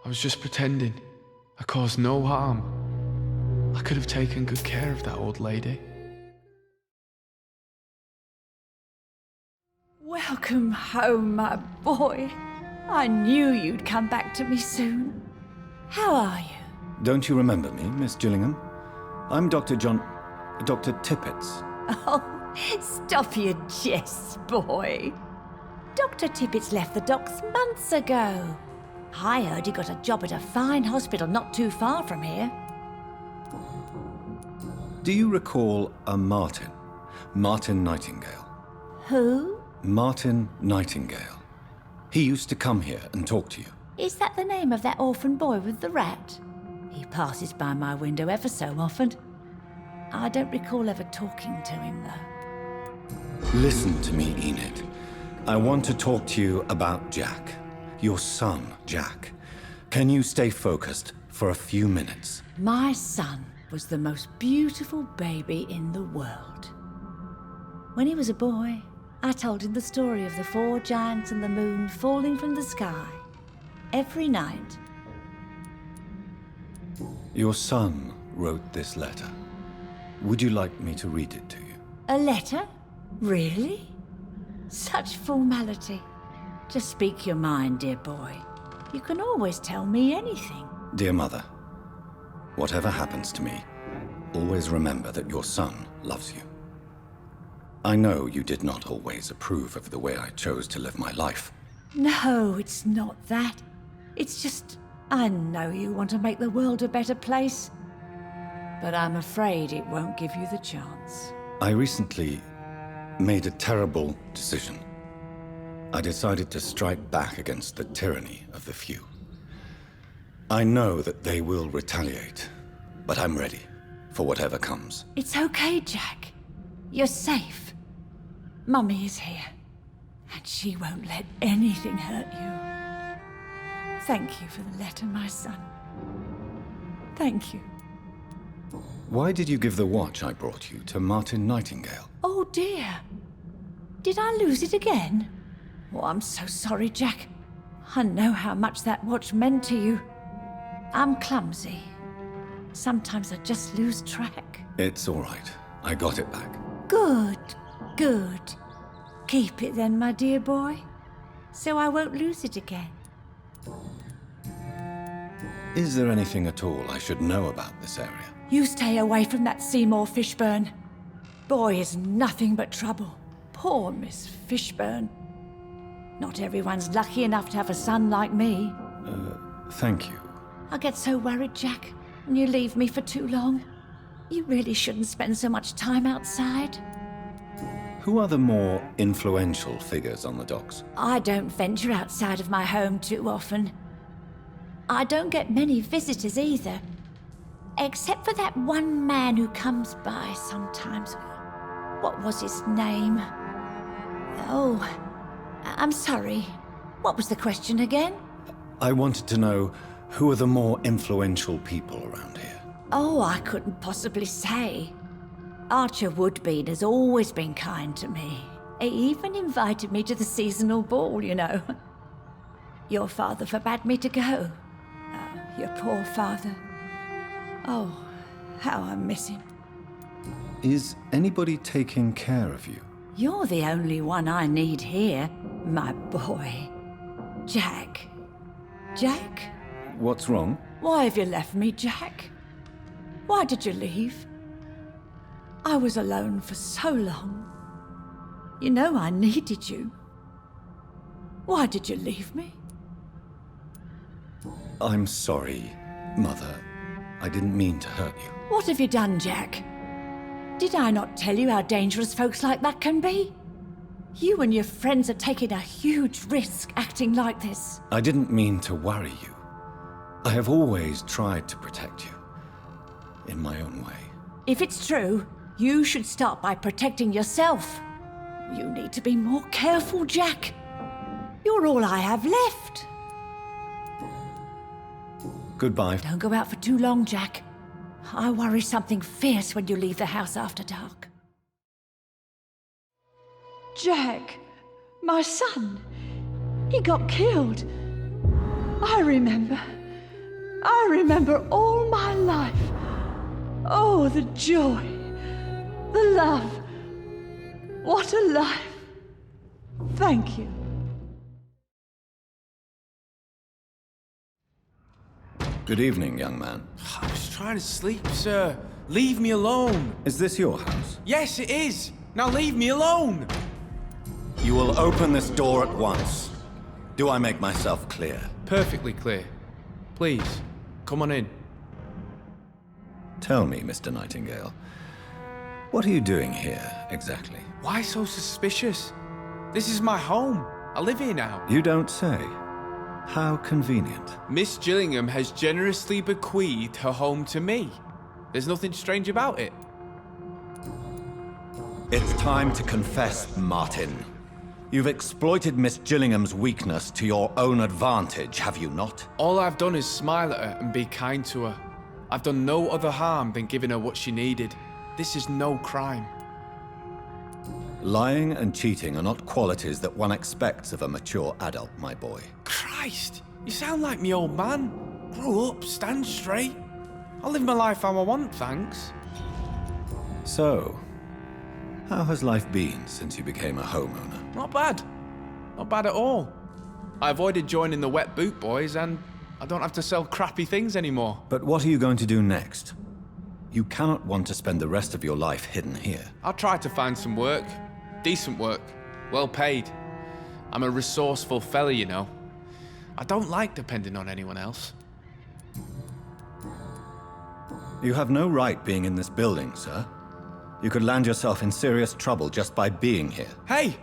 I was just pretending. I caused no harm. I could have taken good care of that old lady. Welcome home, my boy. I knew you'd come back to me soon. How are you? Don't you remember me, Miss Gillingham? I'm Dr. Tippets. Oh, stop your jests, boy. Dr. Tippets left the docks months ago. I heard he got a job at a fine hospital not too far from here. Do you recall a Martin? Martin Nightingale. Who? Martin Nightingale. He used to come here and talk to you. Is that the name of that orphan boy with the rat? He passes by my window ever so often. I don't recall ever talking to him, though. Listen to me, Enid. I want to talk to you about Jack. Your son, Jack. Can you stay focused for a few minutes? My son was the most beautiful baby in the world. When he was a boy, I told him the story of the 4 giants and the moon falling from the sky every night. Your son wrote this letter. Would you like me to read it to you? A letter? Really? Such formality. Just speak your mind, dear boy. You can always tell me anything. Dear Mother, whatever happens to me, always remember that your son loves you. I know you did not always approve of the way I chose to live my life. No, it's not that. It's just, I know you want to make the world a better place. But I'm afraid it won't give you the chance. I recently made a terrible decision. I decided to strike back against the tyranny of the few. I know that they will retaliate, but I'm ready for whatever comes. It's okay, Jack. You're safe. Mummy is here, and she won't let anything hurt you. Thank you for the letter, my son. Thank you. Why did you give the watch I brought you to Martin Nightingale? Oh dear. Did I lose it again? Oh, I'm so sorry, Jack. I know how much that watch meant to you. I'm clumsy. Sometimes I just lose track. It's all right. I got it back. Good, good. Keep it then, my dear boy, so I won't lose it again. Is there anything at all I should know about this area? You stay away from that Seymour Fishburne. Boy is nothing but trouble. Poor Miss Fishburne. Not everyone's lucky enough to have a son like me. Thank you. I get so worried, Jack, when you leave me for too long. You really shouldn't spend so much time outside. Who are the more influential figures on the docks? I don't venture outside of my home too often. I don't get many visitors either. Except for that one man who comes by sometimes. What was his name? Oh, I'm sorry. What was the question again? I wanted to know who are the more influential people around here. Oh, I couldn't possibly say. Archer Woodbean has always been kind to me. He even invited me to the seasonal ball, you know. Your father forbade me to go. Oh, your poor father. Oh, how I miss him. Is anybody taking care of you? You're the only one I need here, my boy. Jack. Jack? What's wrong? Why have you left me, Jack? Why did you leave? I was alone for so long. You know I needed you. Why did you leave me? I'm sorry, Mother. I didn't mean to hurt you. What have you done, Jack? Did I not tell you how dangerous folks like that can be? You and your friends are taking a huge risk acting like this. I didn't mean to worry you. I have always tried to protect you. In my own way. If it's true, you should start by protecting yourself. You need to be more careful, Jack. You're all I have left. Goodbye. Don't go out for too long, Jack. I worry something fierce when you leave the house after dark. Jack, my son, he got killed. I remember. I remember all my life. Oh, the joy, the love. What a life. Thank you. Good evening, young man. I was trying to sleep, sir. Leave me alone. Is this your house? Yes, it is. Now leave me alone. You will open this door at once. Do I make myself clear? Perfectly clear. Please, come on in. Tell me, Mr. Nightingale, what are you doing here, exactly? Why so suspicious? This is my home. I live here now. You don't say. How convenient. Miss Gillingham has generously bequeathed her home to me. There's nothing strange about it. It's time to confess, Martin. You've exploited Miss Gillingham's weakness to your own advantage, have you not? All I've done is smile at her and be kind to her. I've done no other harm than giving her what she needed. This is no crime. Lying and cheating are not qualities that one expects of a mature adult, my boy. Christ, you sound like me old man. Grow up, stand straight. I'll live my life how I want, thanks. So, how has life been since you became a homeowner? Not bad. Not bad at all. I avoided joining the wet boot boys and I don't have to sell crappy things anymore. But what are you going to do next? You cannot want to spend the rest of your life hidden here. I'll try to find some work. Decent work. Well paid. I'm a resourceful fella, you know. I don't like depending on anyone else. You have no right being in this building, sir. You could land yourself in serious trouble just by being here. Hey!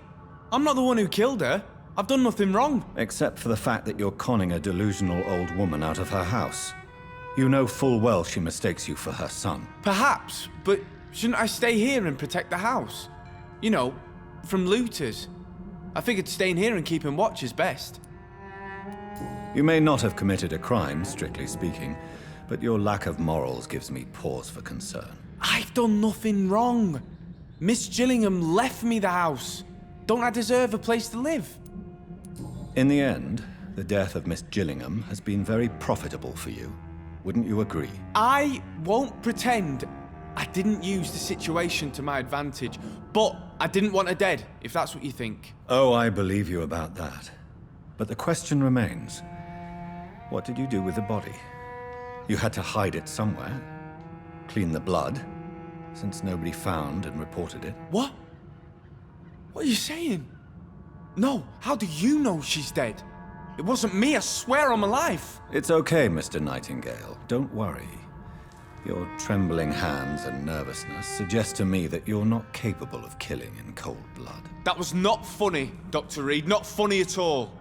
I'm not the one who killed her. I've done nothing wrong. Except for the fact that you're conning a delusional old woman out of her house. You know full well she mistakes you for her son. Perhaps, but shouldn't I stay here and protect the house? You know, from looters. I figured staying here and keeping watch is best. You may not have committed a crime, strictly speaking, but your lack of morals gives me pause for concern. I've done nothing wrong. Miss Gillingham left me the house. Don't I deserve a place to live? In the end, the death of Miss Gillingham has been very profitable for you. Wouldn't you agree? I won't pretend I didn't use the situation to my advantage, but I didn't want her dead, if that's what you think. Oh, I believe you about that. But the question remains, what did you do with the body? You had to hide it somewhere. Clean the blood, since nobody found and reported it. What? What are you saying? No, how do you know she's dead? It wasn't me, I swear on my life. It's okay, Mr. Nightingale. Don't worry. Your trembling hands and nervousness suggest to me that you're not capable of killing in cold blood. That was not funny, Dr. Reed. Not funny at all.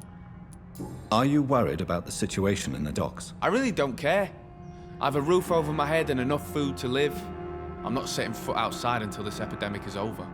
Are you worried about the situation in the docks? I really don't care. I have a roof over my head and enough food to live. I'm not setting foot outside until this epidemic is over.